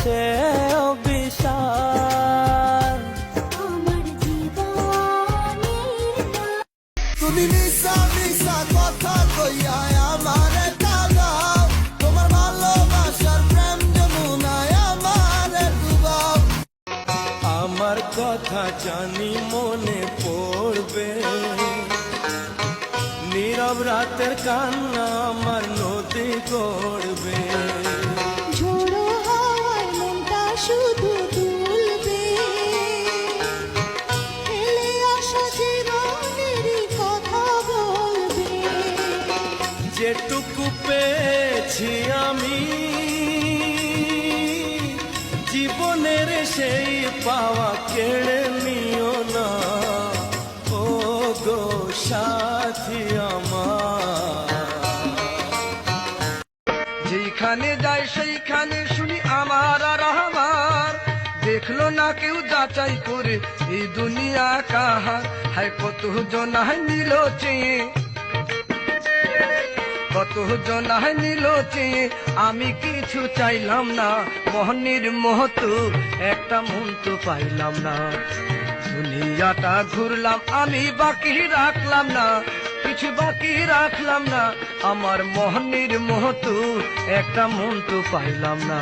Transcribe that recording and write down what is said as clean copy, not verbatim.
চেয়েও বিশাল। আমার জীবনের তুমি মিশা মিশা কথা কইয়া আমারে কাঁদাও, তোমার ভালোবাসার প্রেম যমুনায় আমারে ডুবাও। আমার কথা জানি মনে পড়বে, নীরব রাতের কান্না আমার নদী গড়বে। ঝোড়ো হাওয়ায় মনটা শুধু দুলবে, ফেলে আসা জীবনেরই কথা বলবে। যেটুকু পেয়েছি আমি জীবনের সেই পাওয়া কেড়ে নিও না, ও গো সাথী আমার। যেখানে যাই সেইখানে শুনি আমার আর আমার, দেখলো না কেউ যাচাই করে এই দুনিয়া কাহার। হায় কত জনায় নিল চেয়ে, কত জনায় নিল চেয়ে, আমি কিছু চাইলাম না। মোহনের মহতো একটা মন তো পাইলাম না। দুনিয়াটা ঘুরলাম আমি বাকি রাখলাম না, কিছু বাকি রাখলাম না। আমার মোহনের মহতো একটা মন তো পাইলাম না।